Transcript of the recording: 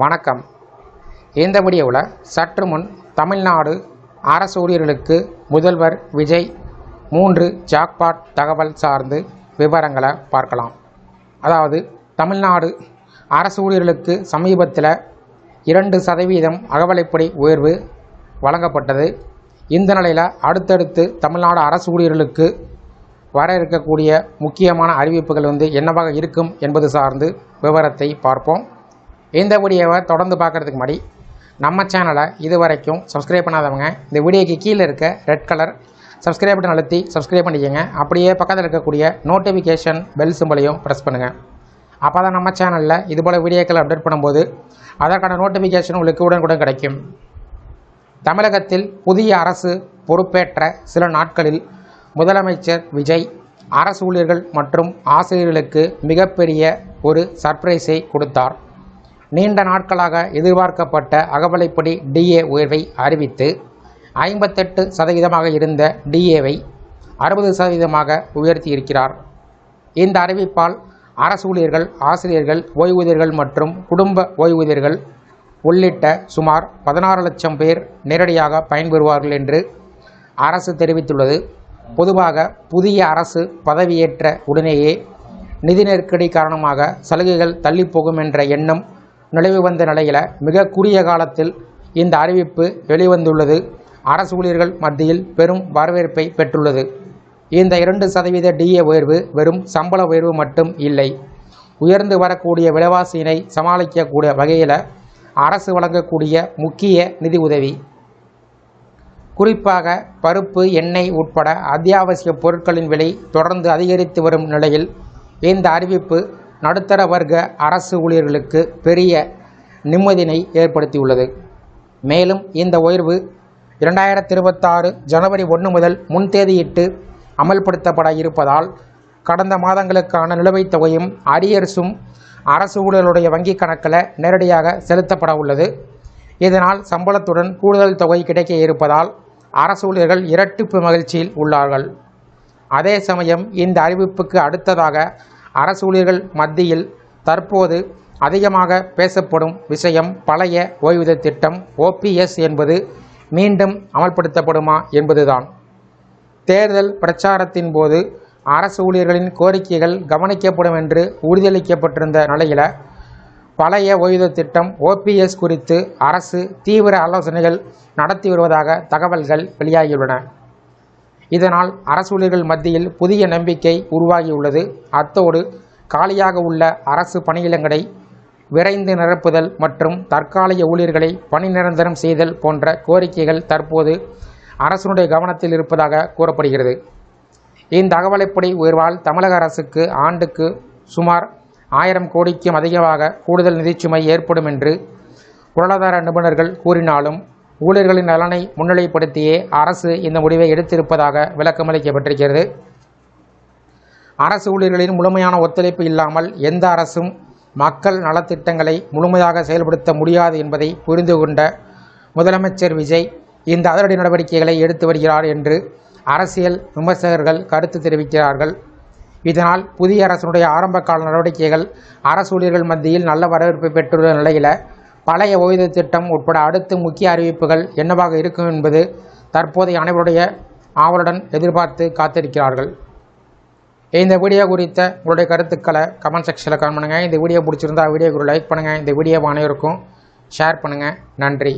வணக்கம். இந்த வீடியோவில் சற்று முன் தமிழ்நாடு அரசு ஊழியர்களுக்கு முதல்வர் விஜய் 3 ஜாக்பாட் தகவல் சார்ந்து விவரங்களை பார்க்கலாம். அதாவது தமிழ்நாடு அரசு ஊழியர்களுக்கு சமீபத்தில் 2% அகவிலைப்படி உயர்வு வழங்கப்பட்டது. இந்த நிலையில் அடுத்தடுத்து தமிழ்நாடு அரசு ஊழியர்களுக்கு வர இருக்கக்கூடிய முக்கியமான அறிவிப்புகள் என்னவாக இருக்கும் என்பது சார்ந்து விவரத்தை பார்ப்போம். இந்த வீடியோவை தொடர்ந்து பார்க்குறதுக்கு முன்னாடி நம்ம சேனலை இதுவரைக்கும் சப்ஸ்கிரைப் பண்ணாதவங்க இந்த வீடியோக்கு கீழே இருக்க ரெட் கலர் சப்ஸ்கிரைப் பட்டன் அழுத்தி சப்ஸ்கிரைப் பண்ணிக்கோங்க. அப்படியே பக்கத்தில் இருக்கக்கூடிய நோட்டிஃபிகேஷன் பெல் சிம்பலையும் ப்ரெஸ் பண்ணுங்கள். அப்போ தான் நம்ம சேனலில் இதுபோல் வீடியோக்கள் அப்டேட் பண்ணும்போது அதற்கான நோட்டிஃபிகேஷன் உங்களுக்கு உடனுக்குடன் கிடைக்கும். தமிழகத்தில் புதிய அரசு பொறுப்பேற்ற சில நாட்களில் முதலமைச்சர் விஜய் அரசு ஊழியர்கள் மற்றும் ஆசிரியர்களுக்கு மிகப்பெரிய ஒரு சர்ப்ரைஸை கொடுத்தார். நீண்ட நாட்களாக எதிர்பார்க்கப்பட்ட அகவிலைப்படி டிஏ உயர்வை அறிவித்து 58% இருந்த டிஏவை 60% உயர்த்தியிருக்கிறார். இந்த அறிவிப்பால் அரசு ஊழியர்கள், ஆசிரியர்கள், ஓய்வூதியர்கள் மற்றும் குடும்ப ஓய்வூதியர்கள் உள்ளிட்ட சுமார் 16 லட்சம் பேர் நேரடியாக பயன்பெறுவார்கள் என்று அரசு தெரிவித்துள்ளது. பொதுவாக புதிய அரசு பதவியேற்ற உடனேயே நிதி நெருக்கடி காரணமாக சலுகைகள் தள்ளிப்போகும் என்ற எண்ணம் நிலவி வந்த நிலையில் மிக குறுகிய காலத்தில் இந்த அறிவிப்பு வெளிவந்துள்ளது அரசு ஊழியர்கள் மத்தியில் பெரும் வரவேற்பை பெற்றுள்ளது. இந்த 2% டிஏ உயர்வு வெறும் சம்பள உயர்வு மட்டும் இல்லை, உயர்ந்து வரக்கூடிய விலைவாசியினை சமாளிக்கக்கூடிய வகையில் அரசு வழங்கக்கூடிய முக்கிய நிதி உதவி. குறிப்பாக பருப்பு, எண்ணெய் உட்பட அத்தியாவசிய பொருட்களின் விலை தொடர்ந்து அதிகரித்து வரும் நிலையில் இந்த அறிவிப்பு நடுத்தர வர்க்க அரசு ஊழியர்களுக்கு பெரிய நிம்மதியினை ஏற்படுத்தியுள்ளது. மேலும் இந்த உயர்வு 2026 ஜனவரி 1 முதல் முன்தேதியிட்டு அமல்படுத்தப்பட இருப்பதால் கடந்த மாதங்களுக்கான நிலுவைத் தொகையும் அரியர்ஸும் அரசு ஊழியர்களுடைய வங்கிக் கணக்கில் நேரடியாக செலுத்தப்பட உள்ளது. இதனால் சம்பளத்துடன் கூடுதல் தொகை கிடைக்க இருப்பதால் அரசு ஊழியர்கள் இரட்டிப்பு மகிழ்ச்சியில் உள்ளார்கள். அதே சமயம் இந்த அறிவிப்புக்கு அடுத்ததாக அரசு ஊழியர்கள் மத்தியில் தற்போது அதிகமாக பேசப்படும் விஷயம் பழைய ஓய்வூதிய திட்டம் OPS என்பது மீண்டும் அமல்படுத்தப்படுமா என்பதுதான். தேர்தல் பிரச்சாரத்தின் போது அரசு ஊழியர்களின் கோரிக்கைகள் கவனிக்கப்படும் என்று உறுதியளிக்கப்பட்டிருந்த நிலையில் பழைய ஓய்வூதிய திட்டம் OPS குறித்து அரசு தீவிர ஆலோசனைகள் நடத்தி வருவதாக தகவல்கள் வெளியாகியுள்ளன. இதனால் அரசு ஊழியர்கள் மத்தியில் புதிய நம்பிக்கை உருவாகியுள்ளது. அத்தோடு காலியாக உள்ள அரசு பணியிடங்களை விரைந்து நிரப்புதல் மற்றும் தற்காலிக ஊழியர்களை பணி நிரந்தரம் செய்தல் போன்ற கோரிக்கைகள் தற்போது அரசுடைய கவனத்தில் இருப்பதாக கூறப்படுகிறது. இந்த அகவிலைப்படி உயர்வால் தமிழக அரசுக்கு ஆண்டுக்கு சுமார் 1000 கோடிக்கும் அதிகமாக கூடுதல் நிதிச்சுமை ஏற்படும் என்று பொருளாதார நிபுணர்கள் கூறினாலும் ஊழியர்களின் நலனை முன்னிலைப்படுத்தியே அரசு இந்த முடிவை எடுத்திருப்பதாக விளக்கமளிக்கப்பட்டிருக்கிறது. அரசு ஊழியர்களின் முழுமையான ஒத்துழைப்பு இல்லாமல் எந்த அரசும் மக்கள் நலத்திட்டங்களை முழுமையாக செயல்படுத்த முடியாது என்பதை புரிந்து கொண்ட முதலமைச்சர் விஜய் இந்த அதிரடி நடவடிக்கைகளை எடுத்து வருகிறார் என்று அரசியல் விமர்சகர்கள் கருத்து தெரிவிக்கிறார்கள். இதனால் புதிய அரசுடைய ஆரம்பகால நடவடிக்கைகள் அரசு ஊழியர்கள் மத்தியில் நல்ல வரவேற்பை பெற்றுள்ள நிலையில் பழைய ஓய்வூதிய திட்டம் உட்பட அடுத்த முக்கிய அறிவிப்புகள் என்னவாக இருக்கும் என்பது தற்போதைய அனைவருடைய ஆவலுடன் எதிர்பார்த்து காத்திருக்கிறார்கள். இந்த வீடியோ குறித்த உங்களுடைய கருத்துக்களை கமெண்ட் செக்ஷனில் கமெண்ட் பண்ணுங்கள். இந்த வீடியோ பிடிச்சிருந்தா வீடியோக்கு லைக் பண்ணுங்கள். இந்த வீடியோவை அனைவருக்கும் ஷேர் பண்ணுங்கள். நன்றி.